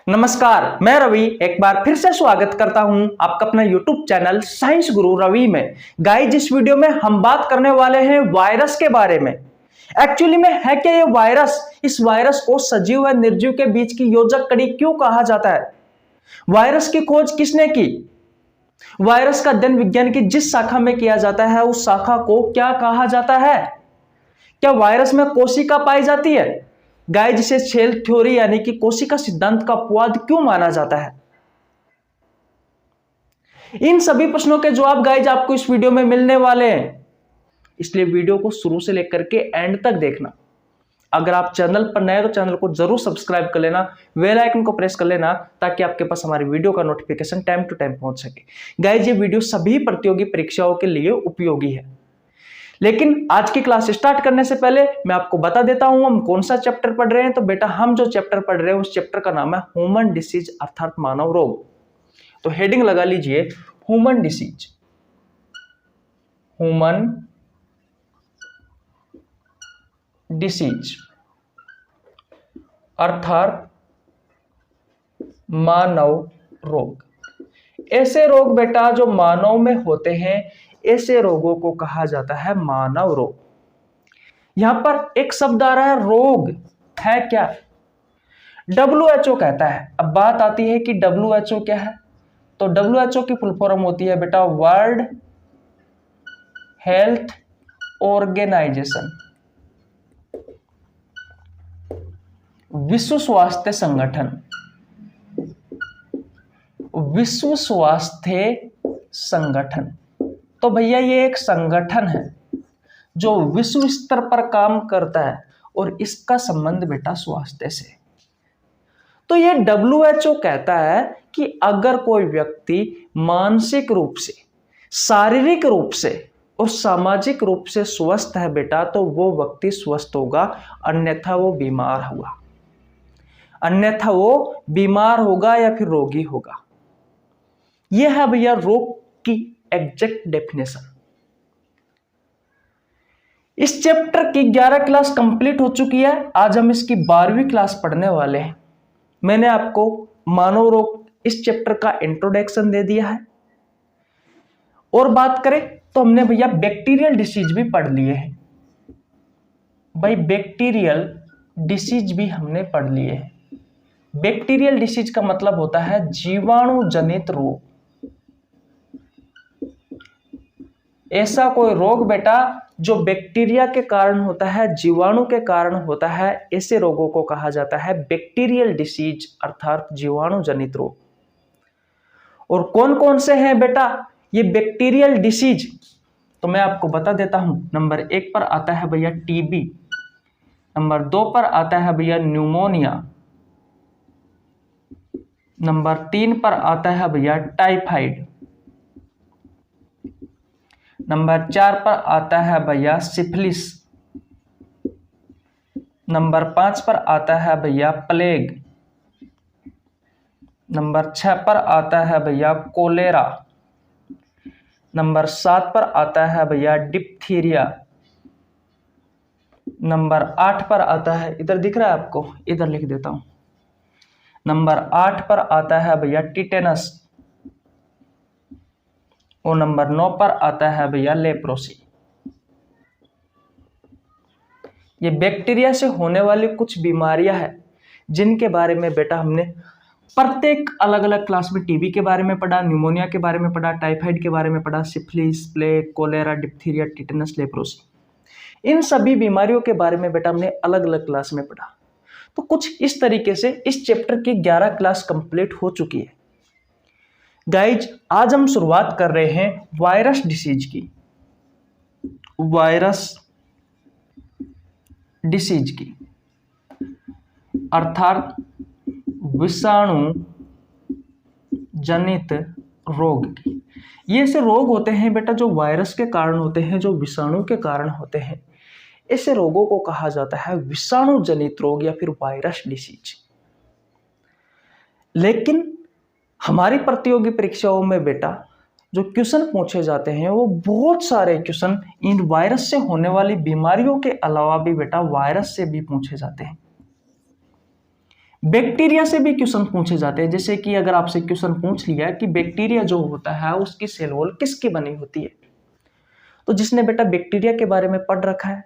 नमस्कार, मैं रवि एक बार फिर से स्वागत करता हूं आपका अपना YouTube चैनल साइंस गुरु रवि में। गाइस, इस वीडियो में हम बात करने वाले हैं वायरस के बारे में। एक्चुअली में है क्या ये वायरस? इस वायरस को सजीव व निर्जीव के बीच की योजक कड़ी क्यों कहा जाता है? वायरस की खोज किसने की? वायरस का अध्ययन विज्ञान की जिस शाखा में किया जाता है उस शाखा को क्या कहा जाता है? क्या वायरस में कोशिका पाई जाती है? गाइस, जिसे सेल थ्योरी यानी कि कोशिका सिद्धांत का अपवाद क्यों माना जाता है? इन सभी प्रश्नों के जवाब गाइस आपको इस वीडियो में मिलने वाले हैं, इसलिए वीडियो को शुरू से लेकर के एंड तक देखना। अगर आप चैनल पर नए तो चैनल को जरूर सब्सक्राइब कर लेना, बेल आइकन को प्रेस कर लेना ताकि आपके पास हमारी वीडियो का नोटिफिकेशन टाइम टू टाइम पहुंच सके। गाइस, ये वीडियो सभी प्रतियोगी परीक्षाओं के लिए उपयोगी है। लेकिन आज की क्लास स्टार्ट करने से पहले मैं आपको बता देता हूं हम कौन सा चैप्टर पढ़ रहे हैं। तो बेटा, हम जो चैप्टर पढ़ रहे हैं उस चैप्टर का नाम है ह्यूमन डिसीज अर्थात मानव रोग। तो हेडिंग लगा लीजिए ह्यूमन डिसीज, ह्यूमन डिसीज अर्थात मानव रोग। ऐसे रोग बेटा जो मानव में होते हैं, ऐसे रोगों को कहा जाता है मानव रोग। यहां पर एक शब्द आ रहा है रोग, है क्या? WHO कहता है। अब बात आती है कि WHO क्या है? तो WHO की फुल फॉर्म होती है बेटा वर्ल्ड हेल्थ ऑर्गेनाइजेशन, विश्व स्वास्थ्य संगठन। विश्व स्वास्थ्य संगठन, तो भैया ये एक संगठन है जो विश्व स्तर पर काम करता है और इसका संबंध बेटा स्वास्थ्य से। तो ये WHO कहता है कि अगर कोई व्यक्ति मानसिक रूप से, शारीरिक रूप से और सामाजिक रूप से स्वस्थ है बेटा, तो वो व्यक्ति स्वस्थ होगा, अन्यथा वो बीमार होगा। अन्यथा वो बीमार होगा या फिर रोगी होगा। यह है भैया रोग की एग्जैक्ट डेफिनेशन। इस चैप्टर की 11 क्लास कंप्लीट हो चुकी है। आज हम इसकी 12वीं क्लास पढ़ने वाले हैं। मैंने आपको मानव रोग इस चैप्टर का इंट्रोडक्शन दे दिया है। और बात करें तो हमने भैया बैक्टीरियल डिसीज भी पढ़ लिए हैं। भाई, बैक्टीरियल डिसीज भी हमने पढ़ लिए हैं। बैक्टीरियल डिसीज का मतलब होता है जीवाणु जनित रोग। ऐसा कोई रोग बेटा जो बैक्टीरिया के कारण होता है, जीवाणु के कारण होता है, ऐसे रोगों को कहा जाता है बैक्टीरियल डिसीज अर्थात जीवाणु जनित रोग। और कौन कौन से हैं बेटा ये बैक्टीरियल डिसीज? तो मैं आपको बता देता हूं। नंबर 1 पर आता है भैया टीबी, नंबर 2 पर आता है भैया न्यूमोनिया, नंबर 3 पर आता है भैया टाइफाइड, नंबर 4 पर आता है भैया सिफिलिस, नंबर 5 पर आता है भैया प्लेग, नंबर 6 पर आता है भैया कोलेरा, नंबर 7 पर आता है भैया डिप्थीरिया, नंबर 8 पर आता है, इधर दिख रहा है आपको, इधर लिख देता हूं, नंबर 8 पर आता है भैया टिटेनस, और नंबर 9 पर आता है भैया लेप्रोसी। ये बैक्टीरिया से होने वाली कुछ बीमारियां हैं जिनके बारे में बेटा हमने प्रत्येक अलग अलग क्लास में टीबी के बारे में पढ़ा, न्यूमोनिया के बारे में पढ़ा, टाइफाइड के बारे में पढ़ा, syphilis, plague, cholera, diphtheria, tetanus, leprosy. इन सभी बीमारियों के बारे में बेटा हमने अलग अलग क्लास में पढ़ा। तो कुछ इस तरीके से इस चैप्टर की 11 क्लास कंप्लीट हो चुकी है। गाइज, आज हम शुरुआत कर रहे हैं वायरस डिसीज की, वायरस डिसीज की अर्थात विषाणु जनित रोग की। ये ऐसे रोग होते हैं बेटा जो वायरस के कारण होते हैं, जो विषाणु के कारण होते हैं। ऐसे रोगों को कहा जाता है विषाणु जनित रोग या फिर वायरस डिसीज। लेकिन हमारी प्रतियोगी परीक्षाओं में बेटा जो क्वेश्चन पूछे जाते हैं वो बहुत सारे क्वेश्चन इन वायरस से होने वाली बीमारियों के अलावा भी बेटा वायरस से भी पूछे जाते हैं। बैक्टीरिया से भी क्वेश्चन पूछे जाते हैं। जैसे कि अगर आपसे क्वेश्चन पूछ लिया कि बैक्टीरिया जो होता है उसकी सेल वॉल किसकी बनी होती है, तो जिसने बेटा बैक्टीरिया के बारे में पढ़ रखा है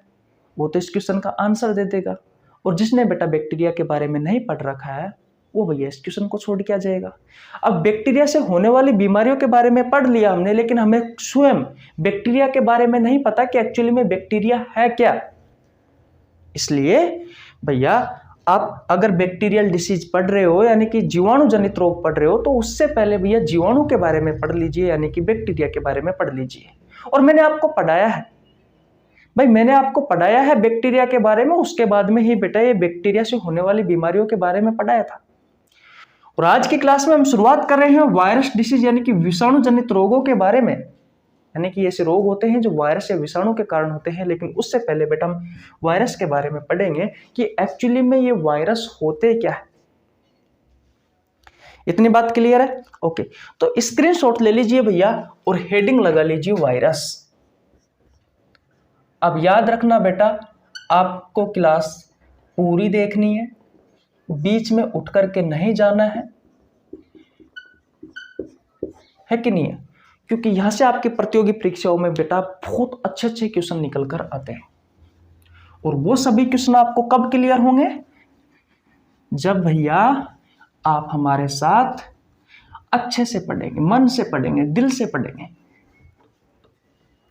वो तो इस क्वेश्चन का आंसर दे देगा, और जिसने बेटा बैक्टीरिया के बारे में नहीं पढ़ रखा है वो भैया इस क्वेश्चन को छोड़ के आ जाएगा। अब बैक्टीरिया से होने वाली बीमारियों के बारे में पढ़ लिया हमने, लेकिन हमें स्वयं बैक्टीरिया के बारे में नहीं पता कि एक्चुअली में बैक्टीरिया है क्या। इसलिए भैया आप अगर बैक्टीरियल डिसीज पढ़ रहे हो यानी कि जीवाणु जनित रोग पढ़ रहे हो, तो उससे पहले भैया जीवाणु के बारे में पढ़ लीजिए, यानी कि बैक्टीरिया के बारे में पढ़ लीजिए। और मैंने आपको पढ़ाया है भाई, मैंने आपको पढ़ाया है बैक्टीरिया के बारे में, उसके बाद में ही बेटा ये बैक्टीरिया से होने वाली बीमारियों के बारे में पढ़ाया था। और आज की क्लास में हम शुरुआत कर रहे हैं वायरस डिसीज यानी कि विषाणु जनित रोगों के बारे में, यानी कि ऐसे रोग होते हैं जो वायरस या विषाणु के कारण होते हैं। लेकिन उससे पहले बेटा हम वायरस के बारे में पढ़ेंगे कि एक्चुअली में ये वायरस होते क्या है। इतनी बात क्लियर है? ओके, तो स्क्रीनशॉट ले लीजिए भैया और हेडिंग लगा लीजिए वायरस। अब याद रखना बेटा, आपको क्लास पूरी देखनी है, बीच में उठ करके नहीं जाना है कि नहीं है? क्योंकि यहां से आपके प्रतियोगी परीक्षाओं में बेटा बहुत अच्छे अच्छे क्वेश्चन निकल कर आते हैं। और वो सभी क्वेश्चन आपको कब क्लियर होंगे? जब भैया आप हमारे साथ अच्छे से पढ़ेंगे, मन से पढ़ेंगे, दिल से पढ़ेंगे,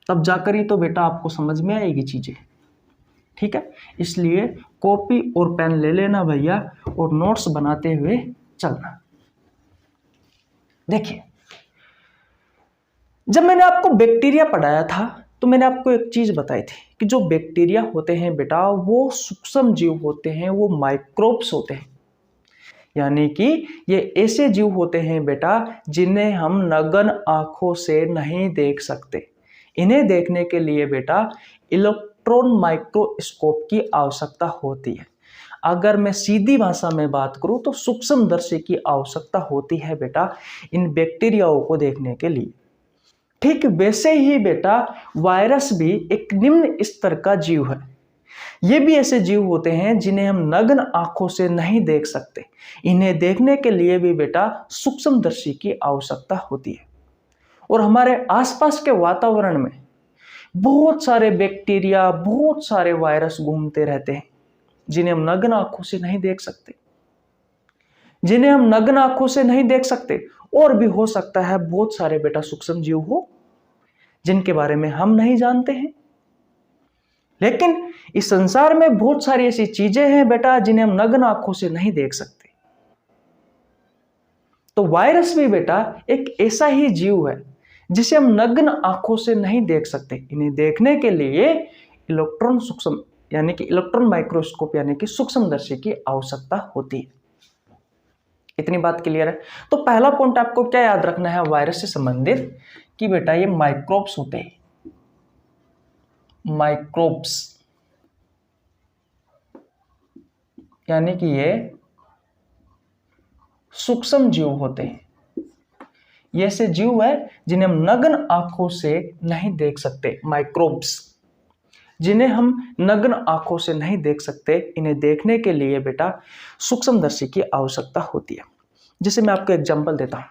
तब जाकर ही तो बेटा आपको समझ में आएगी चीजें। ठीक है, इसलिए कॉपी और पेन ले लेना भैया और नोट्स बनाते हुए चलना। देखिए, जब मैंने आपको बैक्टीरिया पढ़ाया था तो मैंने आपको एक चीज बताई थी कि जो बैक्टीरिया होते हैं बेटा वो सूक्ष्म जीव होते हैं, वो माइक्रोब्स होते हैं। यानी कि ये ऐसे जीव होते हैं बेटा जिन्हें हम नग्न आंखों से नहीं देख सकते। इन्हें देखने के लिए बेटा इलेक्ट्रॉन माइक्रोस्कोप की आवश्यकता होती है। अगर मैं सीधी भाषा में बात करूं तो सूक्ष्मदर्शी की आवश्यकता होती है बेटा इन बैक्टीरियाओं को देखने के लिए। ठीक वैसे ही बेटा वायरस भी एक निम्न स्तर का जीव है। ये भी ऐसे जीव होते हैं जिन्हें हम नग्न आंखों से नहीं देख सकते। इन्हें देखने के लिए भी बेटा सूक्ष्मदर्शी की आवश्यकता होती है। और हमारे आसपास के वातावरण में बहुत सारे बैक्टीरिया, बहुत सारे वायरस घूमते रहते हैं जिन्हें हम नग्न आंखों से नहीं देख सकते। जिन्हें हम नग्न आंखों से नहीं देख सकते, और भी हो सकता है बहुत सारे बेटा सूक्ष्म जीव हो जिनके बारे में हम नहीं जानते हैं। लेकिन इस संसार में बहुत सारी ऐसी चीजें हैं बेटा जिन्हें हम नग्न आंखों से नहीं देख सकते। तो वायरस भी बेटा एक ऐसा ही जीव है जिसे हम नग्न आंखों से नहीं देख सकते। इन्हें देखने के लिए इलेक्ट्रॉन सूक्ष्म यानी कि इलेक्ट्रॉन माइक्रोस्कोप यानी कि सूक्ष्मदर्शी की आवश्यकता होती है। इतनी बात क्लियर है? तो पहला पॉइंट आपको क्या याद रखना है वायरस से संबंधित कि बेटा ये माइक्रोब्स होते हैं। माइक्रोब्स यानी कि ये सूक्ष्म जीव होते हैं। ये ऐसे जीव है जिन्हें हम नग्न आंखों से नहीं देख सकते। माइक्रोब्स जिन्हें हम नग्न आंखों से नहीं देख सकते, इन्हें देखने के लिए बेटा सूक्ष्मदर्शी की आवश्यकता होती है। जैसे मैं आपको एग्जांपल देता हूं,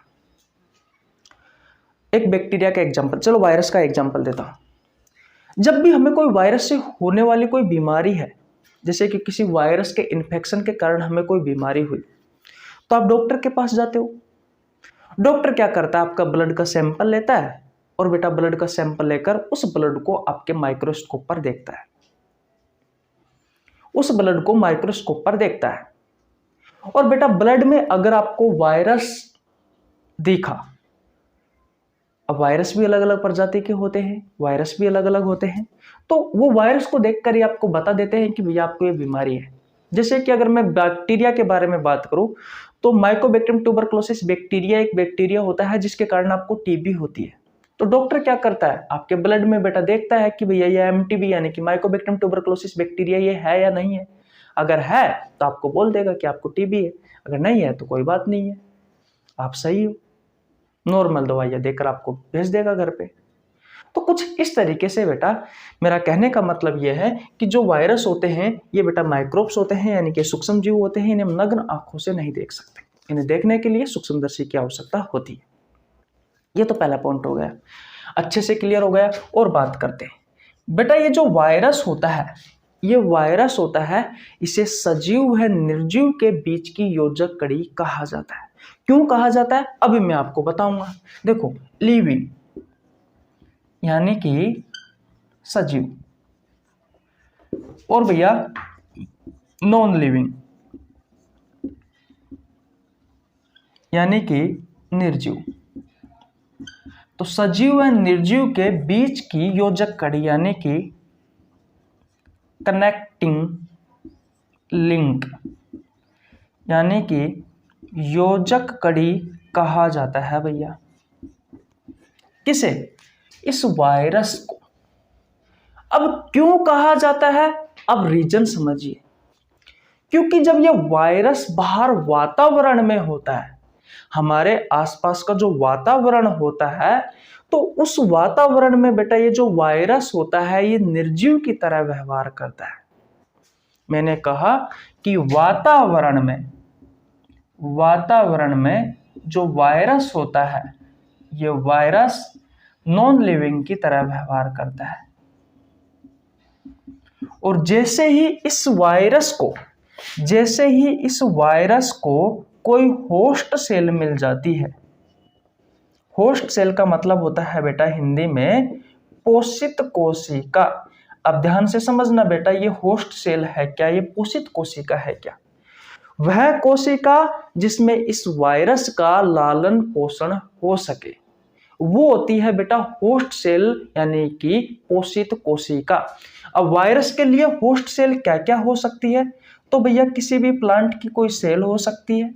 एक बैक्टीरिया का एग्जांपल, चलो वायरस का एग्जांपल देता हूं। जब भी हमें कोई वायरस से होने वाली कोई बीमारी है, जैसे कि किसी वायरस के इन्फेक्शन के कारण हमें कोई बीमारी हुई, तो आप डॉक्टर के पास जाते हो। डॉक्टर क्या करता है, आपका ब्लड का सैंपल लेता है और बेटा ब्लड का सैंपल लेकर उस ब्लड को आपके माइक्रोस्कोप पर देखता है। उस ब्लड को माइक्रोस्कोप पर देखता है और बेटा ब्लड में अगर आपको वायरस दिखा, अब वायरस भी अलग अलग प्रजाति के होते हैं, वायरस भी अलग अलग होते हैं, तो वो वायरस को देखकर ही आपको बता देते हैं कि भैया आपको ये बीमारी है। जैसे कि अगर मैं बैक्टीरिया के बारे में बात करूं तो माइकोबैक्टीरियम ट्यूबरकुलोसिस बैक्टीरिया एक बैक्टीरिया होता है जिसके कारण आपको टीबी होती है। तो डॉक्टर क्या करता है, आपके ब्लड में बेटा देखता है कि भैया ये एमटीबी यानी कि माइकोबैक्टीरियम ट्यूबरकुलोसिस बैक्टीरिया ये है या नहीं है। अगर है तो आपको बोल देगा कि आपको टीबी है, अगर नहीं है तो कोई बात नहीं है, आप सही हो, नॉर्मल दवाइयाँ देकर आपको भेज देगा घर पे। तो कुछ इस तरीके से बेटा मेरा कहने का मतलब यह है कि जो वायरस होते हैं ये बेटा माइक्रोब्स होते हैं, यानी कि सूक्ष्म जीव होते हैं। इन्हें हम नग्न आंखों से नहीं देख सकते, इन्हें देखने के लिए सूक्ष्मदर्शी की आवश्यकता होती है। ये तो पहला पॉइंट हो गया, अच्छे से क्लियर हो गया। और बात करते हैं बेटा, ये जो वायरस होता है, ये वायरस होता है, इसे सजीव व निर्जीव के बीच की योजक कड़ी कहा जाता है। क्यों कहा जाता है अभी मैं आपको बताऊंगा। देखो, लिविंग यानी कि सजीव, और भैया नॉन लिविंग यानी कि निर्जीव। तो सजीव व निर्जीव के बीच की योजक कड़ी यानी कि कनेक्टिंग लिंक यानी कि योजक कड़ी कहा जाता है भैया। किसे? इस वायरस को। अब क्यों कहा जाता है, अब रीजन समझिए। क्योंकि जब यह वायरस बाहर वातावरण में होता है, हमारे आसपास का जो वातावरण होता है, तो उस वातावरण में बेटा ये जो वायरस होता है ये निर्जीव की तरह व्यवहार करता है। मैंने कहा कि वातावरण में जो वायरस होता है ये वायरस नॉन लिविंग की तरह व्यवहार करता है। और जैसे ही इस वायरस को कोई होस्ट सेल मिल जाती है, होस्ट सेल का मतलब होता है बेटा हिंदी में पोषित कोशिका। अब ध्यान से समझना बेटा, ये होस्ट सेल है क्या, ये पोषित कोशिका है क्या? वह कोशिका जिसमें इस वायरस का लालन पोषण हो सके, वो होती है बेटा होस्ट सेल यानी कि पोषित कोशिका। अब वायरस के लिए होस्ट सेल क्या क्या हो सकती है? तो भैया किसी भी प्लांट की कोई सेल हो सकती है,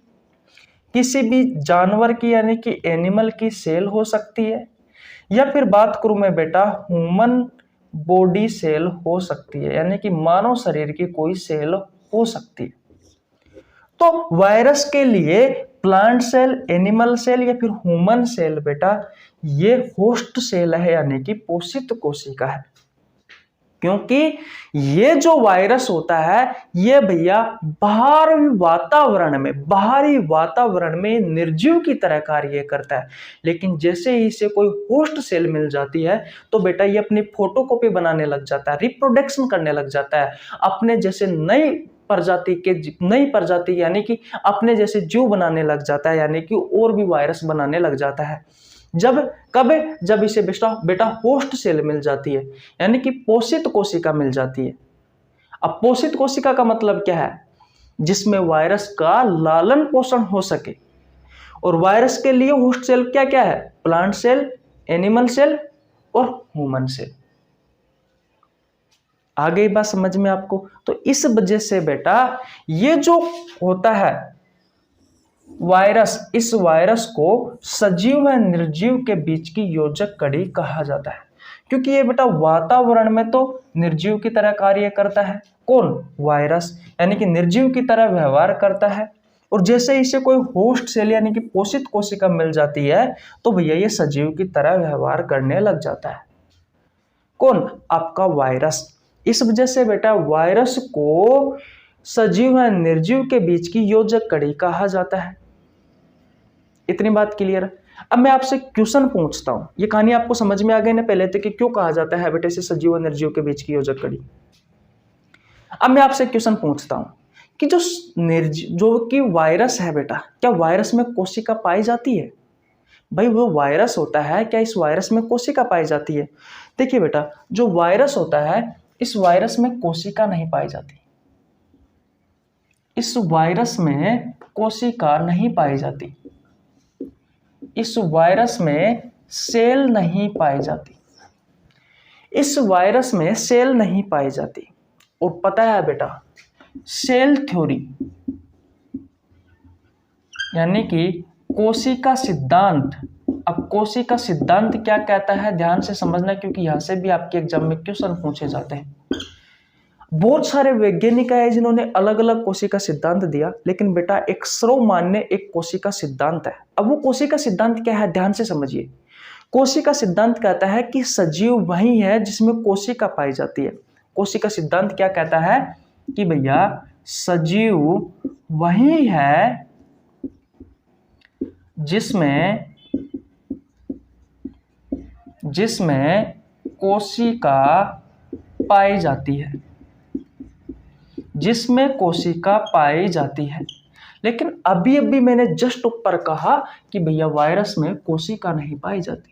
किसी भी जानवर की यानी कि एनिमल की सेल हो सकती है, या फिर बात करूं मैं बेटा ह्यूमन बॉडी सेल हो सकती है, यानी कि मानव शरीर की कोई सेल हो सकती है। तो वायरस के लिए प्लांट सेल, एनिमल सेल या फिर ह्यूमन सेल बेटा ये होस्ट सेल है यानी कि पोषित कोशिका है। क्योंकि ये जो वायरस होता है ये भैया बाहरी वातावरण में निर्जीव की तरह कार्य करता है, लेकिन जैसे ही इसे कोई होस्ट सेल मिल जाती है तो बेटा ये अपनी फोटोकॉपी बनाने लग जाता है, रिप्रोडक्शन करने लग जाता है, अपने जैसे नई प्रजाति यानी कि अपने जैसे जीव बनाने लग जाता है, यानी कि और भी वायरस बनाने लग जाता है। जब इसे बेटा होस्ट सेल मिल जाती है यानी कि पोषित कोशिका मिल जाती है। अब पोषित कोशिका का मतलब क्या है? जिसमें वायरस का लालन पोषण हो सके। और वायरस के लिए होस्ट सेल क्या क्या है? प्लांट सेल, एनिमल सेल और ह्यूमन सेल। आ गई बात समझ में आपको? तो इस वजह से बेटा ये जो होता है वायरस, इस वायरस को सजीव व निर्जीव के बीच की योजक कड़ी कहा जाता है, क्योंकि ये बेटा वातावरण में तो निर्जीव की तरह कार्य करता है। कौन? वायरस, यानी कि निर्जीव की तरह व्यवहार करता है। और जैसे इसे कोई होस्ट सेल यानी कि पोषित कोशिका मिल जाती है तो भैया ये सजीव की तरह व्यवहार करने लग जाता है। कौन? आपका वायरस। इस वजह से बेटा वायरस को सजीव व निर्जीव के बीच की योजक कड़ी कहा जाता है। इतनी बात क्लियर? अब मैं आपसे क्वेश्चन पूछता हूं, ये कहानी आपको समझ में आ गई ना पहले तक कि क्यों कहा जाता है बेटे से सजीव व निर्जीव के बीच की योजक कड़ी। अब मैं आपसे क्वेश्चन पूछता हूं कि जो कि वायरस है बेटा, क्या वायरस में कोशिका पाई जाती है? भाई वो वायरस होता है, क्या इस वायरस में कोशिका पाई जाती है? देखिए बेटा, जो वायरस होता है इस वायरस में कोशिका नहीं पाई जाती, इस वायरस में कोशिका नहीं पाई जाती, इस वायरस में सेल नहीं पाई जाती, इस वायरस में सेल नहीं पाई जाती। और पता है बेटा सेल थ्योरी यानी कि कोशिका सिद्धांत। अब कोशिका सिद्धांत क्या कहता है ध्यान से समझना, क्योंकि यहां से भी आपके एग्जाम में क्वेश्चन पूछे जाते हैं। बहुत सारे वैज्ञानिक है जिन्होंने अलग अलग कोशिका सिद्धांत दिया, लेकिन बेटा एक सर्वमान्य एक कोशिका सिद्धांत है। अब वो कोशिका सिद्धांत क्या है ध्यान से समझिए। कोशिका सिद्धांत कहता है कि सजीव वही है जिसमें कोशिका पाई जाती है। कोशिका सिद्धांत क्या कहता है कि भैया सजीव वही है जिसमें कोशिका पाई जाती है, जिसमें कोशिका पाई जाती है। लेकिन अभी मैंने जस्ट ऊपर कहा कि भैया वायरस में कोशिका नहीं पाई जाती,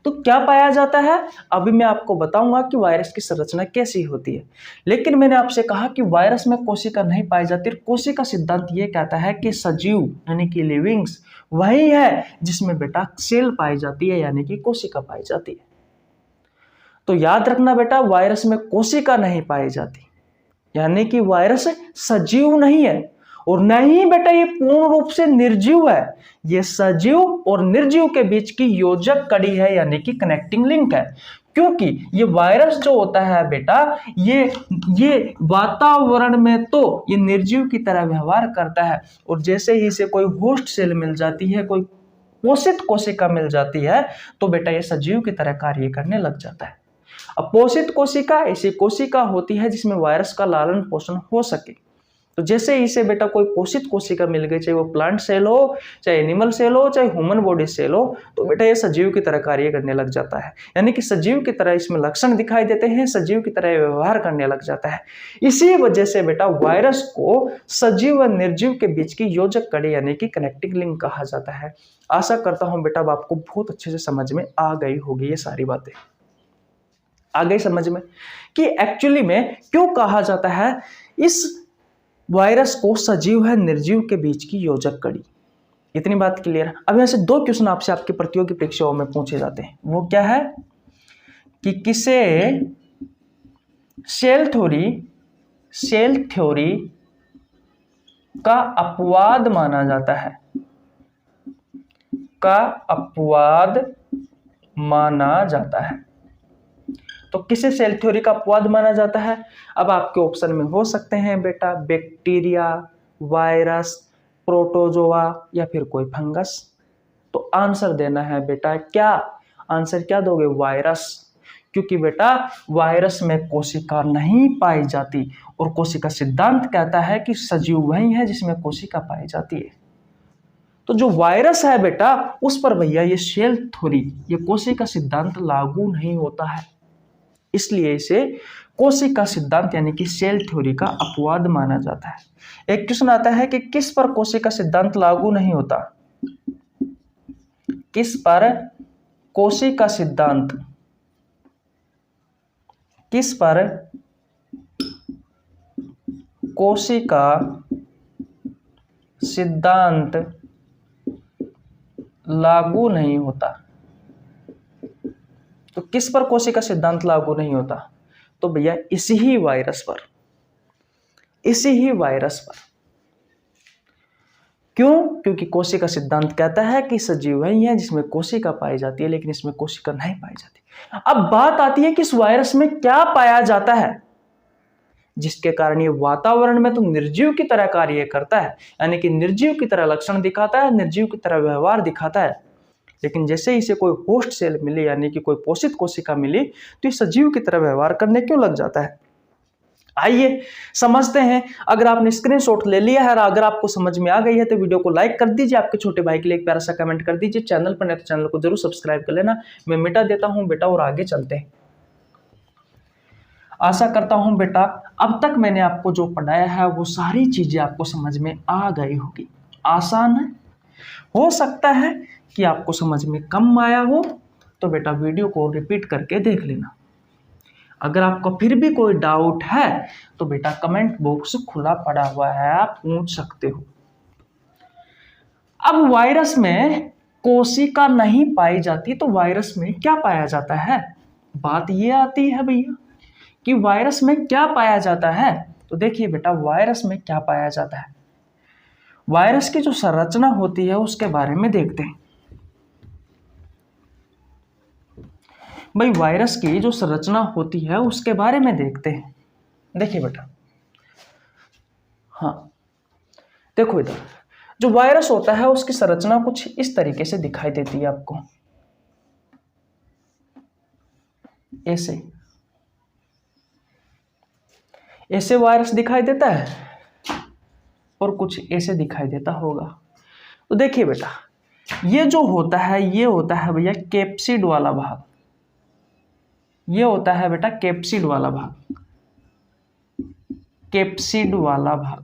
तो क्या पाया जाता है? अभी मैं आपको बताऊंगा कि वायरस की संरचना कैसी होती है। लेकिन मैंने आपसे कहा कि वायरस में कोशिका नहीं पाई जाती। कोशिका सिद्धांत ये कहता है कि सजीव यानी कि लिविंग्स वही है जिसमें बेटा सेल पाई जाती है, यानी कि कोशिका पाई जाती है। तो याद रखना बेटा, वायरस में कोशिका नहीं पाई जाती, यानी कि वायरस सजीव नहीं है। और नहीं बेटा ये पूर्ण रूप से निर्जीव है, ये सजीव और निर्जीव के बीच की योजक कड़ी है, यानी कि कनेक्टिंग लिंक है। क्योंकि ये वायरस जो होता है बेटा, ये वातावरण में तो ये निर्जीव की तरह व्यवहार करता है, और जैसे ही इसे कोई होस्ट सेल मिल जाती है, कोई पोषित कोशिका मिल जाती है, तो बेटा ये सजीव की तरह कार्य करने लग जाता है। अब पोषित कोशिका ऐसी कोशिका होती है जिसमें वायरस का लालन पोषण हो सके। तो जैसे इसे बेटा कोई पोषित कोशिका मिल गई, चाहे वो प्लांट सेल हो, चाहे एनिमल सेल हो, चाहे ह्यूमन बॉडी सेल हो, तो बेटा ये सजीव की तरह कार्य करने लग जाता है, यानी कि सजीव की तरह इसमें लक्षण दिखाई देते हैं, सजीव की तरह व्यवहार करने लग जाता है। इसी वजह से बेटा वायरस को सजीव व निर्जीव के बीच की योजक कड़ी यानी कि कनेक्टिंग लिंक कहा जाता है। आशा करता हूं बेटा अब आपको बहुत अच्छे से समझ में आ गई होगी, ये सारी बातें आ गई समझ में कि एक्चुअली में क्यों कहा जाता है इस वायरस को सजीव है निर्जीव के बीच की योजक कड़ी। इतनी बात क्लियर है। अब यहां से 2 क्वेश्चन आपसे आपकी प्रतियोगी परीक्षाओं में पूछे जाते हैं। वो क्या है कि किसे सेल थ्योरी का अपवाद माना जाता है, का अपवाद माना जाता है। तो किसे सेल थ्योरी का अपवाद माना जाता है? अब आपके ऑप्शन में हो सकते हैं बेटा बैक्टीरिया, वायरस, प्रोटोजोआ या फिर कोई फंगस। तो आंसर देना है बेटा क्या? आंसर क्या दोगे? वायरस। क्योंकि बेटा वायरस में कोशिका नहीं पाई जाती, और कोशिका सिद्धांत कहता है कि सजीव वही है जिसमें कोशिका पाई जाती है। तो जो वायरस है बेटा उस पर भैया ये सेल थ्योरी, ये कोशिका सिद्धांत लागू नहीं होता है, इसलिए इसे कोशिका सिद्धांत यानी कि सेल थ्योरी का अपवाद माना जाता है। एक क्वेश्चन आता है कि किस पर कोशिका सिद्धांत लागू नहीं होता? किस पर कोशिका सिद्धांत, किस पर कोशिका सिद्धांत लागू नहीं होता? तो किस पर कोशिका सिद्धांत लागू नहीं होता? तो भैया इसी ही वायरस पर, इसी ही वायरस पर। क्यों? क्योंकि कोशिका सिद्धांत कहता है कि सजीव वही है जिसमें कोशिका पाई जाती है, लेकिन इसमें कोशिका नहीं पाई जाती। अब बात आती है कि इस वायरस में क्या पाया जाता है जिसके कारण ये वातावरण में तो निर्जीव की तरह कार्य करता है, यानी कि निर्जीव की तरह लक्षण दिखाता है, निर्जीव की तरह व्यवहार दिखाता है, लेकिन जैसे इसे कोई होस्ट सेल मिली यानी कि कोई पोषित कोशिका मिली तो ये सजीव की तरह व्यवहार करने क्यों लग जाता है? आइए समझते हैं। अगर आपने स्क्रीनशॉट ले लिया है और अगर आपको समझ में आ गई है तो वीडियो को लाइक कर दीजिए, आपके छोटे भाई के लिए एक प्यारा सा कमेंट कर दीजिए, चैनल पर नहीं तो चैनल को जरूर सब्सक्राइब कर लेना। मैं मिटा देता हूं बेटा और आगे चलते हैं। आशा करता हूं बेटा अब तक मैंने आपको जो पढ़ाया है वो सारी चीजें आपको समझ में आ गई होगी। आसान है, हो सकता है कि आपको समझ में कम आया हो तो बेटा वीडियो को रिपीट करके देख लेना। अगर आपको फिर भी कोई डाउट है तो बेटा कमेंट बॉक्स खुला पड़ा हुआ है, आप पूछ सकते हो। अब वायरस में कोशिका नहीं पाई जाती तो वायरस में क्या पाया जाता है? बात ये आती है भैया कि वायरस में क्या पाया जाता है। तो देखिए बेटा वायरस में क्या पाया जाता है, वायरस की जो संरचना होती है उसके बारे में देखते हैं। भाई वायरस की जो संरचना होती है उसके बारे में देखते हैं। देखिए बेटा, हाँ देखो इधर जो वायरस होता है उसकी संरचना कुछ इस तरीके से दिखाई देती है आपको। ऐसे ऐसे वायरस दिखाई देता है और कुछ ऐसे दिखाई देता होगा। तो देखिए बेटा, ये जो होता है ये होता है भैया कैप्सिड वाला भाग, ये होता है बेटा कैप्सिड वाला भाग, कैप्सिड वाला भाग,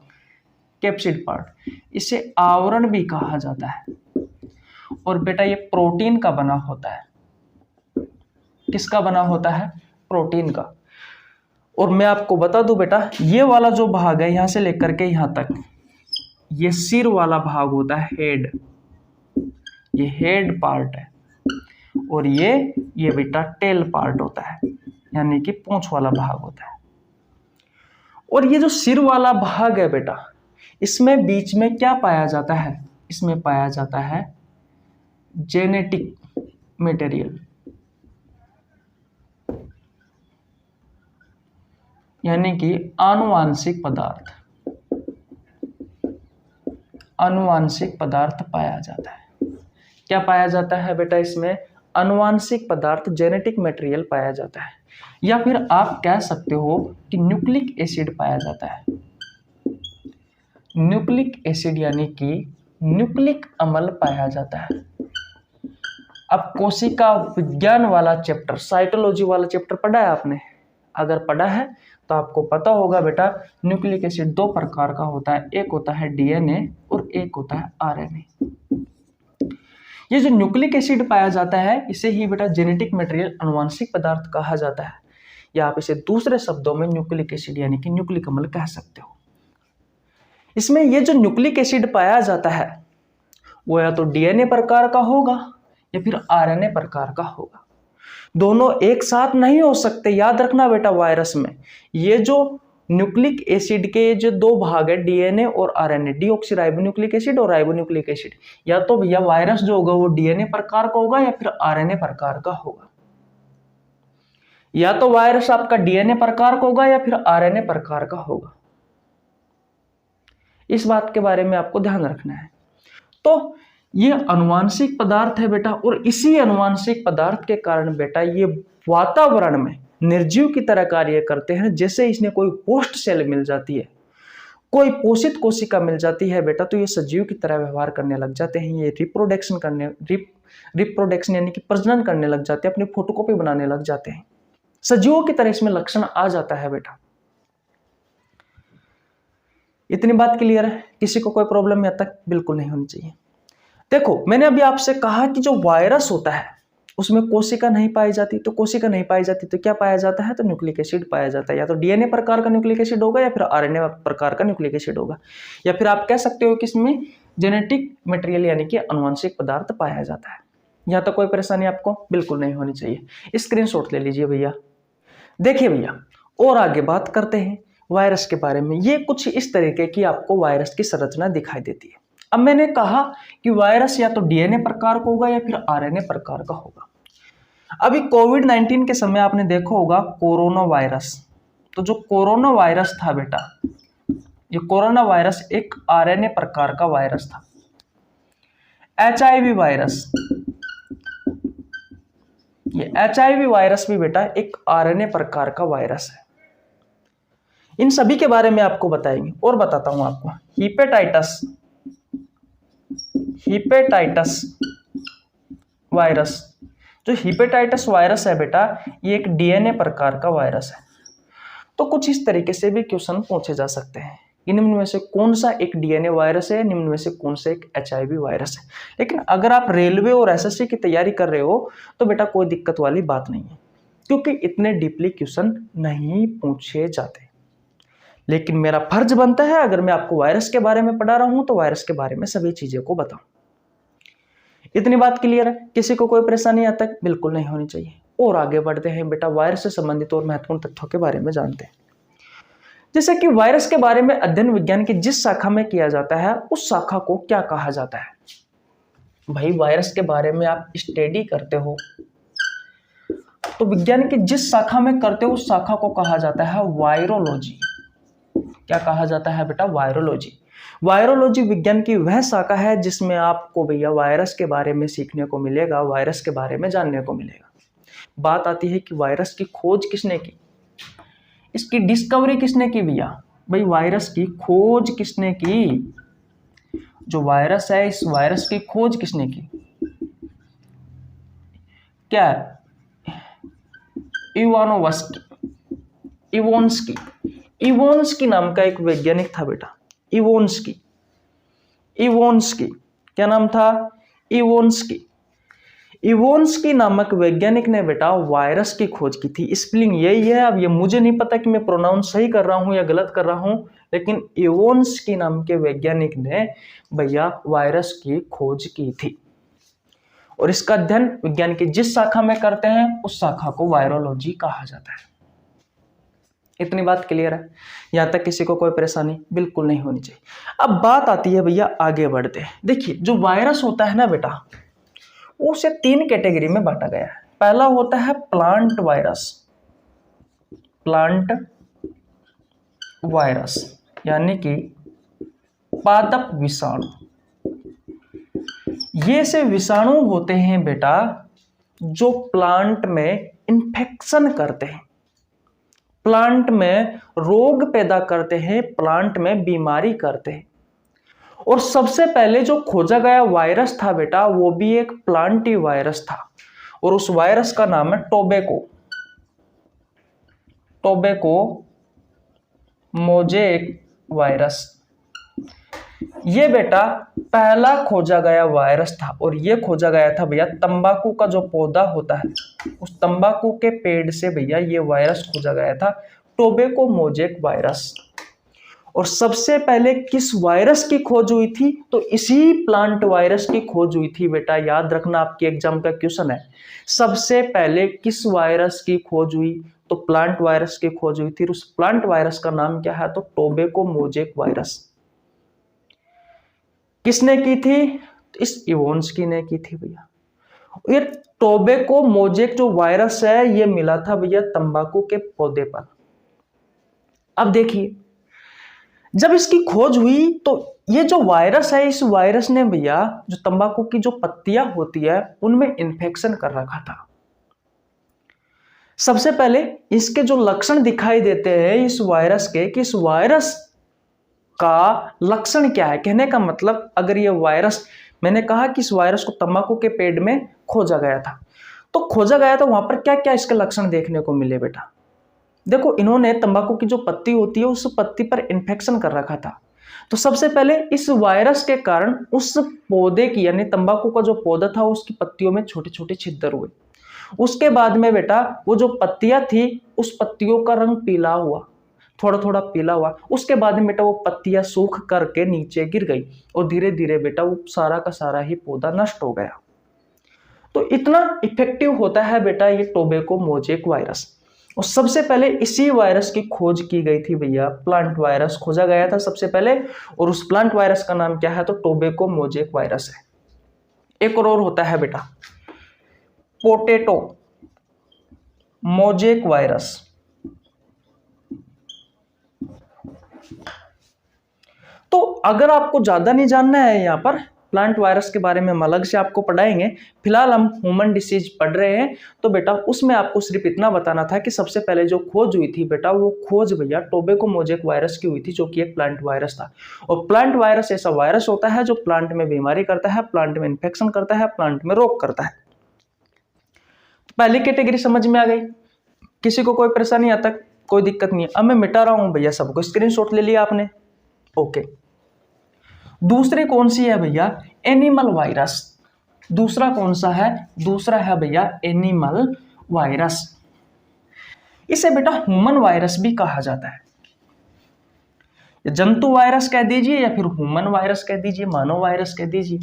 कैप्सिड पार्ट, इसे आवरण भी कहा जाता है। और बेटा ये प्रोटीन का बना होता है। किसका बना होता है? प्रोटीन का। और मैं आपको बता दूं बेटा, ये वाला जो भाग है यहां से लेकर के यहां तक, ये सिर वाला भाग होता है, हेड, ये हेड पार्ट है। और ये बेटा टेल पार्ट होता है, यानी कि पूंछ वाला भाग होता है। और ये जो सिर वाला भाग है बेटा, इसमें बीच में क्या पाया जाता है? इसमें पाया जाता है जेनेटिक मटेरियल, यानी कि आनुवांशिक पदार्थ, आनुवांशिक पदार्थ पाया जाता है। क्या पाया जाता है बेटा? इसमें आनुवांशिक पदार्थ, जेनेटिक मटेरियल पाया जाता है। या फिर आप कह सकते हो कि न्यूक्लिक एसिड पाया जाता है। न्यूक्लिक एसिड यानी कि न्यूक्लिक अम्ल पाया जाता है। अब कोशिका विज्ञान वाला चैप्टर, साइटोलॉजी वाला चैप्टर पढ़ा है आपने? अगर पढ़ा है तो आपको पता होगा बेटा, न्यूक्लिक एसिड दो प्रकार का होता है, एक होता है डीएनए और एक होता है आरएनए। ये जो न्यूक्लिक एसिड पाया जाता है इसे ही बेटा जेनेटिक मटेरियल, आनुवांशिक पदार्थ कहा जाता है, या आप इसे दूसरे शब्दों में न्यूक्लिक एसिड यानी कि न्यूक्लिक अम्ल कह सकते हो। इसमें ये जो न्यूक्लिक एसिड पाया जाता है वो या तो डीएनए प्रकार का होगा या फिर आरएनए प्रकार का होगा। दोनों एक साथ नहीं हो सकते, याद रखना बेटा। वायरस में ये जो न्यूक्लिक एसिड के जो दो भाग है, डीएनए और आरएनए, डीऑक्सीराइबोन्यूक्लिक एसिड और राइबोन्यूक्लिक एसिड, या तो भैया वायरस जो होगा वो डीएनए प्रकार का होगा या फिर आरएनए प्रकार का होगा। या तो वायरस आपका डीएनए प्रकार का होगा या फिर आरएनए प्रकार का होगा। इस बात के बारे में आपको ध्यान रखना है। तो ये अनुवांशिक पदार्थ है बेटा, और इसी अनुवांशिक पदार्थ के कारण बेटा ये वातावरण में निर्जीव की तरह कार्य करते हैं। जैसे इसने कोई होस्ट सेल मिल जाती है, कोई पोषित कोशिका मिल जाती है बेटा, तो ये सजीव की तरह व्यवहार करने लग जाते हैं। ये रिप्रोडक्शन यानी कि प्रजनन करने लग जाते हैं, अपनी फोटोकॉपी बनाने लग जाते हैं। सजीवों की तरह इसमें लक्षण आ जाता है बेटा। इतनी बात क्लियर है? किसी को कोई प्रॉब्लम यहाँ तक बिल्कुल नहीं होनी चाहिए। देखो, मैंने अभी आपसे कहा कि जो वायरस होता है उसमें कोशिका नहीं पाई जाती, तो कोशिका नहीं पाई जाती तो क्या पाया जाता है? तो न्यूक्लिक एसिड पाया जाता है। या तो डीएनए प्रकार का न्यूक्लिक एसिड होगा या फिर आरएनए प्रकार का न्यूक्लिक एसिड होगा, या फिर आप कह सकते हो कि इसमें जेनेटिक मटेरियल यानी कि आनुवंशिक पदार्थ पाया जाता है। यहाँ तक कोई परेशानी आपको बिल्कुल नहीं होनी चाहिए। स्क्रीनशॉट ले लीजिए भैया। देखिए भैया, और आगे बात करते हैं वायरस के बारे में। ये कुछ इस तरीके की आपको वायरस की संरचना दिखाई देती है। अब मैंने कहा कि वायरस या तो डीएनए प्रकार का होगा या फिर आरएनए प्रकार का होगा। अभी कोविड-19 के समय आपने देखा होगा कोरोना वायरस, तो जो कोरोना वायरस था बेटा, ये कोरोना वायरस एक आरएनए प्रकार का वायरस था। एचआईवी वायरस, ये एचआईवी वायरस भी बेटा एक आरएनए प्रकार का वायरस है। इन सभी के बारे में आपको बताएंगे। और बताता हूं आपको, हिपेटाइटस वायरस, जो हिपेटाइटस वायरस है बेटा, ये एक डीएनए प्रकार का वायरस है। तो कुछ इस तरीके से भी क्वेश्चन पूछे जा सकते हैं, निम्न में से कौन सा एक डीएनए वायरस है, निम्न में से कौन सा एक एचआईवी वायरस है। लेकिन अगर आप रेलवे और एसएससी की तैयारी कर रहे हो तो बेटा कोई दिक्कत वाली बात नहीं है, क्योंकि इतने डीपली क्वेश्चन नहीं पूछे जाते। लेकिन मेरा फर्ज बनता है, अगर मैं आपको वायरस के बारे में पढ़ा रहा हूं तो वायरस के बारे में सभी चीजों को बताऊं। इतनी बात क्लियर है? किसी को कोई परेशानी यहाँ तक बिल्कुल नहीं होनी चाहिए। और आगे बढ़ते हैं बेटा, वायरस से संबंधित और महत्वपूर्ण तथ्यों के बारे में जानते हैं। जैसे कि वायरस के बारे में अध्ययन विज्ञान की जिस शाखा में किया जाता है उस शाखा को क्या कहा जाता है? भाई वायरस के बारे में आप स्टडी करते हो तो विज्ञान की जिस शाखा में करते हो उस शाखा को कहा जाता है वायरोलॉजी। क्या कहा जाता है बेटा? वायरोलॉजी। वायरोलॉजी विज्ञान की वह शाखा है जिसमें आपको भैया वायरस के बारे में सीखने को मिलेगा, वायरस के बारे में जानने को मिलेगा। बात आती है कि वायरस की खोज किसने की, इसकी डिस्कवरी किसने की भैया, भाई वायरस की खोज किसने की, जो वायरस है इस वायरस की खोज किसने की, क्या इवोन्स्की इवोन्स्की नाम का एक वैज्ञानिक था बेटा, इवोन्स्की क्या नाम था, इवोन्स्की नामक वैज्ञानिक ने बेटा वायरस की खोज की थी। स्पेलिंग यही है, अब ये मुझे नहीं पता कि मैं प्रोनाउंस सही कर रहा हूं या गलत कर रहा हूं, लेकिन इवोन्स्की नाम के वैज्ञानिक ने भैया वायरस की खोज की थी। और इसका अध्ययन विज्ञान की जिस शाखा में करते हैं उस शाखा को वायरोलॉजी कहा जाता है। इतनी बात क्लियर है, यहां तक किसी को कोई परेशानी बिल्कुल नहीं होनी चाहिए। अब बात आती है भैया, आगे बढ़ते हैं। देखिए जो वायरस होता है ना बेटा, उसे 3 कैटेगरी में बांटा गया है। पहला होता है प्लांट वायरस यानी कि पादप विषाणु। ये से विषाणु होते हैं बेटा जो प्लांट में इन्फेक्शन करते हैं, प्लांट में रोग पैदा करते हैं, प्लांट में बीमारी करते हैं। और सबसे पहले जो खोजा गया वायरस था बेटा वो भी एक प्लांटी वायरस था, और उस वायरस का नाम है टोबैको मोज़ेक वायरस। ये बेटा पहला खोजा गया वायरस था, और ये खोजा गया था भैया तंबाकू का जो पौधा होता है उस तंबाकू के पेड़ से भैया ये वायरस खोजा गया था, टोबैको मोज़ेक वायरस। और सबसे पहले किस वायरस की खोज हुई थी, तो इसी प्लांट वायरस की खोज हुई थी बेटा। याद रखना, आपके एग्जाम का क्वेश्चन है, सबसे पहले किस वायरस की खोज हुई, तो प्लांट वायरस की खोज हुई थी। उस प्लांट वायरस का नाम क्या है, तो टोबैको मोज़ेक वायरस। किसने की थी, इस इवोन्स्की ने की थी भैया। ये टोबैको मोज़ेक जो वायरस है ये मिला था भैया तंबाकू के पौधे पर। अब देखिए जब इसकी खोज हुई तो ये जो वायरस है इस वायरस ने भैया जो तंबाकू की जो पत्तियां होती है उनमें इन्फेक्शन कर रखा था। सबसे पहले इसके जो लक्षण दिखाई देते हैं इस वायरस के, कि इस वायरस का लक्षण क्या है, कहने का मतलब अगर ये वायरस, मैंने कहा कि इस वायरस को तंबाकू के पेड़ में खोजा गया था, तो खोजा गया था वहां पर क्या क्या इसके लक्षण देखने को मिले बेटा। देखो इन्होंने तंबाकू की जो पत्ती होती है उस पत्ती पर इन्फेक्शन कर रखा था, तो सबसे पहले इस वायरस के कारण उस पौधे की यानी तंबाकू का जो पौधा था उसकी पत्तियों में छोटे छोटे छिद्र हुए। उसके बाद में बेटा वो जो पत्तियां थी उस पत्तियों का रंग पीला हुआ, थोड़ा थोड़ा पीला हुआ। उसके बाद में बेटा वो पत्तियां सूख करके नीचे गिर गई और धीरे धीरे बेटा वो सारा का सारा ही पौधा नष्ट हो गया। तो इतना इफेक्टिव होता है बेटा ये टोबैको मोज़ेक वायरस। और सबसे पहले इसी वायरस की खोज की गई थी भैया, प्लांट वायरस खोजा गया था सबसे पहले, और उस प्लांट वायरस का नाम क्या है, तो टोबैको मोज़ेक वायरस है। एक और होता है बेटा पोटैटो मोज़ेक वायरस। तो अगर आपको ज्यादा नहीं जानना है यहाँ पर प्लांट वायरस के बारे में हम अलग से आपको पढ़ाएंगे, फिलहाल हम ह्यूमन डिसीज पढ़ रहे हैं, तो बेटा उसमें आपको सिर्फ इतना बताना था कि सबसे पहले जो खोज हुई थी बेटा वो खोज भैया टोबैको मोज़ेक वायरस की हुई थी, जो कि एक प्लांट वायरस था। और प्लांट वायरस ऐसा वायरस होता है जो प्लांट में बीमारी करता है, प्लांट में इन्फेक्शन करता है, प्लांट में रोग करता है। पहली कैटेगरी समझ में आ गई, किसी को कोई परेशानी आता, कोई दिक्कत नहीं है। अब मैं मिटा रहा हूं भैया सबको, स्क्रीनशॉट ले लिया आपने, ओके। दूसरी कौन सी है भैया, एनिमल वायरस। दूसरा कौन सा है, दूसरा है भैया एनिमल वायरस। इसे बेटा ह्यूमन वायरस भी कहा जाता है, जंतु वायरस कह दीजिए या फिर ह्यूमन वायरस कह दीजिए, मानव वायरस कह दीजिए।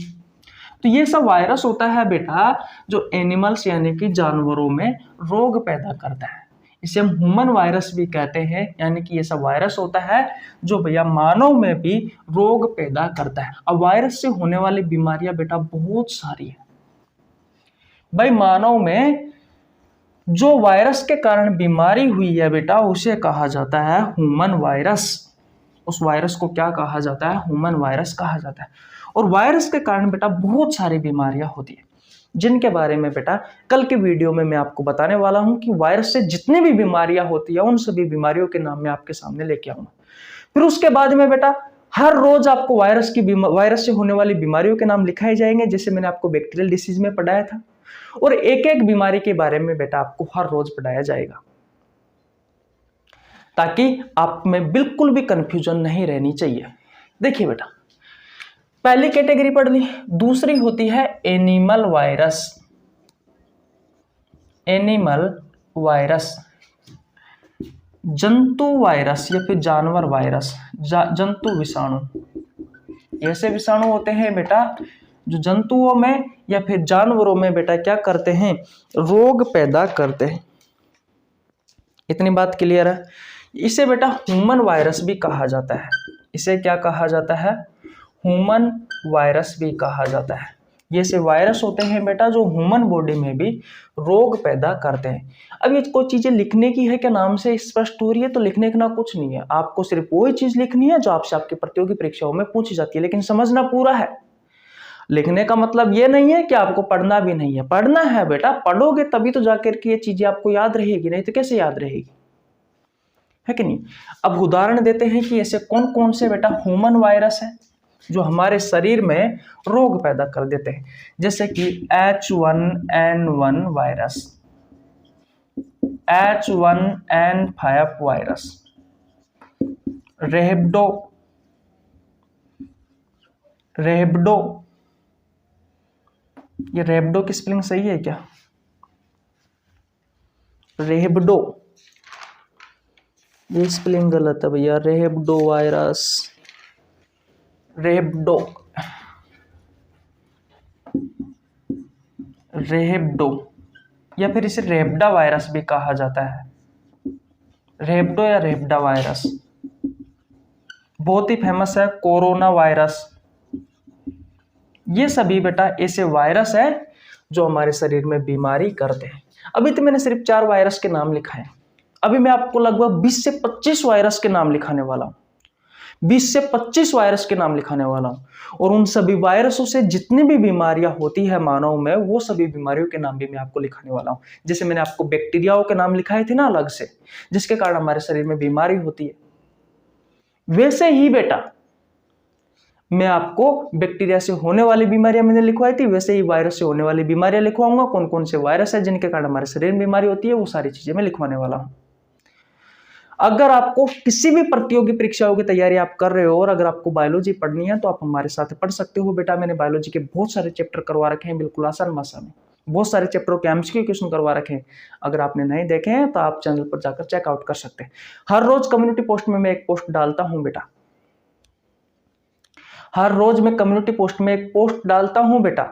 तो ये सब वायरस होता है बेटा जो एनिमल्स यानी कि जानवरों में रोग पैदा करता है, इसे हम ह्यूमन वायरस भी कहते हैं। यानी कि ये सब वायरस होता है जो भैया मानव में भी रोग पैदा करता है। अब वायरस से होने वाली बीमारियां बेटा बहुत सारी है भाई। मानव में जो वायरस के कारण बीमारी हुई है बेटा उसे कहा जाता है ह्यूमन वायरस। उस वायरस को क्या कहा जाता है, ह्यूमन वायरस कहा जाता है। और वायरस के कारण बेटा बहुत सारी बीमारियां होती है। जिनके बारे में बेटा कल के वीडियो में मैं आपको बताने वाला हूं कि वायरस से जितनी भी बीमारियां होती है उन सभी बीमारियों के नाम मैं आपके सामने लेके आऊंगा। फिर उसके बाद में बेटा हर रोज आपको वायरस से होने वाली बीमारियों के नाम लिखाए जाएंगे, जैसे मैंने आपको बैक्टीरियल डिसीज में पढ़ाया था, और एक एक बीमारी के बारे में बेटा आपको हर रोज पढ़ाया जाएगा, ताकि आप में बिल्कुल भी कंफ्यूजन नहीं रहनी चाहिए। देखिए बेटा, पहली कैटेगरी पढ़ ली। दूसरी होती है एनिमल वायरस। एनिमल वायरस, जंतु वायरस या फिर जानवर वायरस, जंतु विषाणु। ऐसे विषाणु होते हैं बेटा जो जंतुओं में या फिर जानवरों में बेटा क्या करते हैं, रोग पैदा करते हैं। इतनी बात क्लियर है। इसे बेटा ह्यूमन वायरस भी कहा जाता है। इसे क्या कहा जाता है, ह्यूमन वायरस भी कहा जाता है। ये से वायरस होते हैं बेटा जो ह्यूमन बॉडी में भी रोग पैदा करते हैं। अब ये कोई चीजें लिखने की है क्या, नाम से स्पष्ट हो रही है, तो लिखने का कुछ नहीं है, आपको सिर्फ वही चीज लिखनी है जो आपसे आपकी प्रतियोगी परीक्षाओं में पूछी जाती है, लेकिन समझना पूरा है। लिखने का मतलब ये नहीं है कि आपको पढ़ना भी नहीं है, पढ़ना है बेटा, पढ़ोगे तभी तो जाकर के ये चीजें आपको याद रहेगी, नहीं तो कैसे याद रहेगी, है कि नहीं। अब उदाहरण देते हैं कि ऐसे कौन कौन से बेटा ह्यूमन वायरस है जो हमारे शरीर में रोग पैदा कर देते हैं, जैसे कि H1N1 virus, H1N5 virus, rhabdo, ये रेबडो की स्पेलिंग सही है क्या, रेबडो, ये स्पेलिंग गलत है भैया, रेबडो वायरस, रेबडो, या फिर इसे रेबडा वायरस भी कहा जाता है। रेबडो या रेबडा वायरस बहुत ही फेमस है। कोरोना वायरस, ये सभी बेटा ऐसे वायरस है जो हमारे शरीर में बीमारी करते हैं। अभी तो मैंने सिर्फ 4 वायरस के नाम लिखा है, अभी मैं आपको लगभग 20 से 25 वायरस के नाम लिखाने वाला हूं, 20 से 25 वायरस के नाम लिखाने वाला हूं, और उन सभी वायरसों से जितनी भी बीमारियां होती है मानव में, वो सभी बीमारियों के नाम भी मैं आपको लिखाने वाला हूं। जैसे मैंने आपको बैक्टीरियाओं के नाम लिखाए थे ना अलग से, जिसके कारण हमारे शरीर में बीमारी होती है, वैसे ही बेटा मैं आपको बैक्टीरिया से होने वाली बीमारियां मैंने लिखवाई थी, वैसे ही वायरस से होने वाली बीमारियां लिखवाऊंगा। कौन कौन से वायरस है जिनके कारण हमारे शरीर में बीमारी होती है, वो सारी चीजें मैं लिखवाने वाला हूं। अगर आपको किसी भी प्रतियोगी परीक्षाओं की तैयारी आप कर रहे हो और अगर आपको बायोलॉजी पढ़नी है तो आप हमारे साथ पढ़ सकते हो बेटा। मैंने बायोलॉजी के बहुत सारे चैप्टर करवा रखे हैं बिल्कुल आसान भाषा में, बहुत सारे चैप्टरों के एमसीक्यू क्वेश्चन करवा रखे हैं। अगर आपने नहीं देखे हैं तो आप चैनल पर जाकर चेकआउट कर सकते हैं। हर रोज कम्युनिटी पोस्ट में मैं एक पोस्ट डालता हूं बेटा, हर रोज मैं कम्युनिटी पोस्ट में एक पोस्ट डालता हूं बेटा,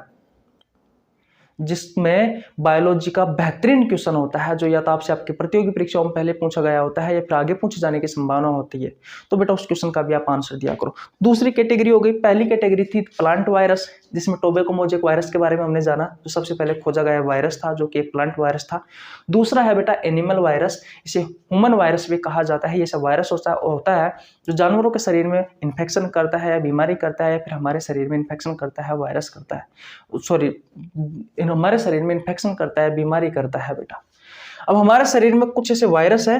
जिसमें बायोलॉजी का बेहतरीन क्वेश्चन होता है, जो या तो आपसे आपकी प्रतियोगी परीक्षाओं में पहले पूछा गया होता है या फिर आगे पूछे जाने की संभावना होती है, तो बेटा उस क्वेश्चन का भी आप आंसर दिया करो। दूसरी कैटेगरी हो गई, पहली कैटेगरी थी प्लांट वायरस, जिसमें टोबैको मोजेक वायरस के बारे में हमने जाना, जो सबसे पहले खोजा गया वायरस था, जो कि एक प्लांट वायरस था। दूसरा है बेटा एनिमल वायरस, इसे ह्यूमन वायरस भी कहा जाता है। ये सब वायरस होता है जो जानवरों के शरीर में इन्फेक्शन करता है या बीमारी करता है, या फिर हमारे शरीर में इन्फेक्शन करता है, वायरस करता है, सॉरी हमारे शरीर में इन्फेक्शन करता है, बीमारी करता है बेटा। अब हमारे शरीर में कुछ ऐसे वायरस है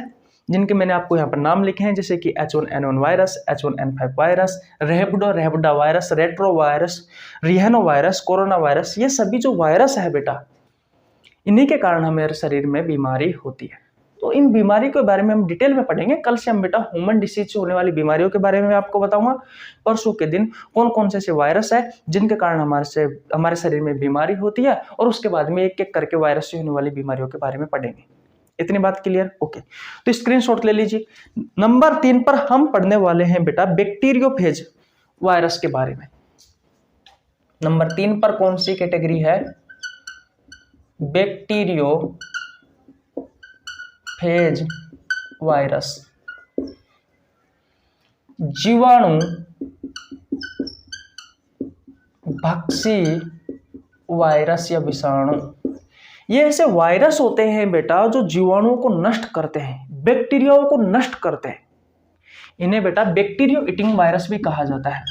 जिनके मैंने आपको यहाँ पर नाम लिखे हैं, जैसे कि H1N1 virus, H1N5 virus, rhabdo virus, retro virus, rhino virus, corona virus. ये सभी जो वायरस है बेटा, इन्हीं के कारण हमारे शरीर में बीमारी होती है। तो इन बीमारी के बारे में हम डिटेल में पढ़ेंगे। कल से हम बेटा ह्यूमन डिसीज से होने वाली बीमारियों के बारे में आपको बताऊंगा। परसों के दिन कौन कौन से ऐसे वायरस है जिनके कारण हमारे शरीर में बीमारी होती है, और उसके बाद में एक एक करके वायरस से होने वाली बीमारियों के बारे में पढ़ेंगे। इतनी बात क्लियर? ओके, तो स्क्रीनशॉट ले लीजिए। नंबर 3 पर हम पढ़ने वाले हैं बेटा बैक्टीरियोफेज वायरस के बारे में। नंबर 3 पर कौन सी कैटेगरी है? बैक्टीरियोफेज वायरस, जीवाणु भक्षी वायरस या विषाणु। ये ऐसे वायरस होते हैं बेटा जो जीवाणुओं को नष्ट करते हैं, बैक्टीरियाओं को नष्ट करते हैं। इन्हें बेटा बैक्टीरियो ईटिंग वायरस भी कहा जाता है।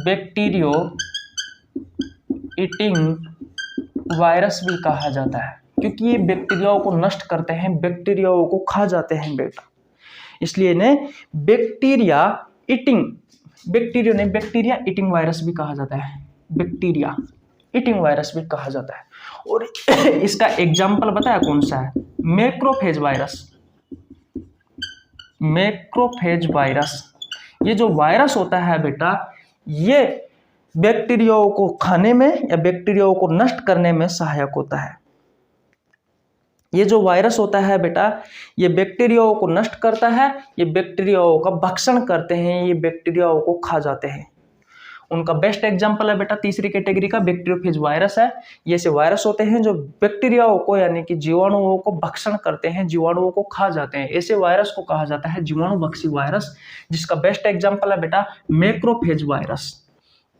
बैक्टीरियो ईटिंग वायरस भी कहा जाता है, क्योंकि ये बैक्टीरियाओं को नष्ट करते हैं, बैक्टीरियाओं को खा जाते हैं बेटा, इसलिए इन्हें बैक्टीरिया ईटिंग वायरस भी कहा जाता है, बैक्टीरिया ईटिंग वायरस भी कहा जाता है। और इसका एग्जाम्पल बताया कौन सा है? Macrophage virus. ये जो वायरस होता है बेटा, ये बैक्टीरियाओं को खाने में या बैक्टीरियाओं को नष्ट करने में सहायक होता है। ये जो वायरस होता है बेटा, ये बैक्टीरियाओं को नष्ट करता है, ये बैक्टीरियाओं का भक्षण करते हैं, ये बैक्टीरियाओं को खा जाते हैं। उनका बेस्ट एग्जांपल है बेटा तीसरी कैटेगरी का बैक्टीरियोफेज वायरस है। ये ऐसे वायरस होते हैं जो बैक्टीरियाओं को यानी कि जीवाणुओं को भक्षण करते हैं, जीवाणुओं को खा जाते हैं। ऐसे वायरस को कहा जाता है जीवाणुभक्षी वायरस, जिसका बेस्ट एग्जांपल है बेटा मैक्रोफेज वायरस।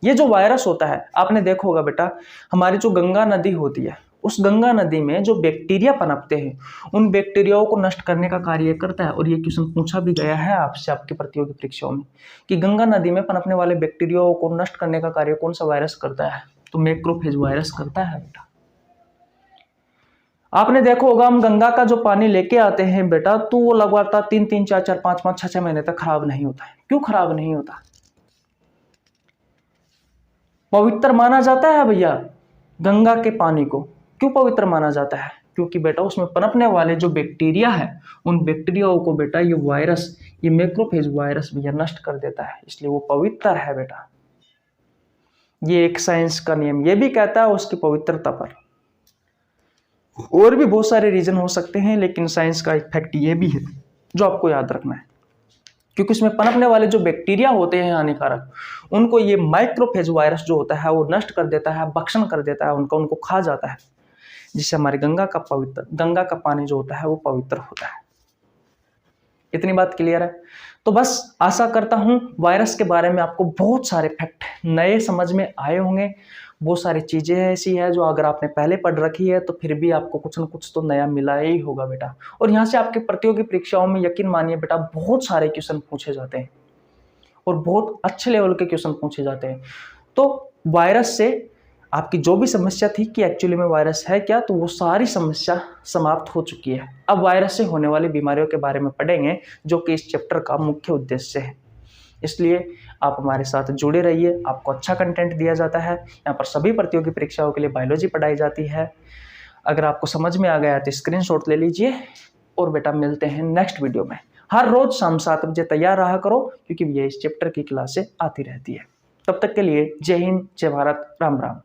ये जो वायरस होता है, आपने देखा होगा बेटा, हमारी जो गंगा नदी होती है, उस गंगा नदी में जो बैक्टीरिया पनपते हैं, उन बैक्टीरियाओं को नष्ट करने का कार्य करता है। और ये क्वेश्चन पूछा भी गया है आपसे आपके प्रतियोगी परीक्षाओं में कि गंगा नदी में पनपने वाले बैक्टीरियाओं को नष्ट करने का कार्य कौन सा वायरस करता है? तो मैक्रोफेज वायरस करता है बेटा। आपने देखा होगा, हम गंगा का जो पानी लेके आते हैं बेटा, तो वो लगातार 3-3, 4-4, 5-5, 6-6 महीने तक खराब नहीं होता है। क्यों खराब नहीं होता? पवित्र माना जाता है भैया गंगा के पानी को। क्यों पवित्र माना जाता है? क्योंकि बेटा उसमें पनपने वाले जो बैक्टीरिया है, उन बैक्टीरियाओं को बेटा ये वायरस, ये मैक्रोफेज वायरस भैया नष्ट कर देता है, इसलिए वो पवित्र है बेटा। ये एक साइंस का नियम ये भी कहता है उसकी पवित्रता पर। और भी बहुत सारे रीजन हो सकते हैं, लेकिन साइंस का एक फैक्ट ये भी है जो आपको याद रखना है, क्योंकि उसमें पनपने वाले जो बैक्टीरिया होते हैं हानिकारक, उनको ये माइक्रोफेज वायरस जो होता है वो नष्ट कर देता है, भक्षण कर देता है, उनको खा जाता है, जिससे हमारे गंगा का पानी जो होता है वो पवित्र होता है। इतनी बात क्लियर है? तो बस आशा करता हूं वायरस के बारे में आपको बहुत सारे फैक्ट नए समझ में आए होंगे। बहुत सारी चीजें ऐसी है जो अगर आपने पहले पढ़ रखी है तो फिर भी आपको कुछ न कुछ तो नया मिला ही होगा बेटा। और यहाँ से आपके प्रतियोगी परीक्षाओं में यकीन मानिए बेटा बहुत सारे क्वेश्चन पूछे जाते हैं और बहुत अच्छे लेवल के क्वेश्चन पूछे जाते हैं। तो वायरस से आपकी जो भी समस्या थी कि एक्चुअली में वायरस है क्या, तो वो सारी समस्या समाप्त हो चुकी है। अब वायरस से होने वाली बीमारियों के बारे में पढ़ेंगे, जो कि इस चैप्टर का मुख्य उद्देश्य है। इसलिए आप हमारे साथ जुड़े रहिए, आपको अच्छा कंटेंट दिया जाता है। यहाँ पर सभी प्रतियोगी परीक्षाओं के लिए बायोलॉजी पढ़ाई जाती है। अगर आपको समझ में आ गया तो स्क्रीनशॉट ले लीजिए। और बेटा मिलते हैं नेक्स्ट वीडियो में। हर रोज शाम 7 बजे तैयार रहा करो, क्योंकि ये इस चैप्टर की क्लासें आती रहती है। तब तक के लिए जय हिंद, जय भारत, राम राम।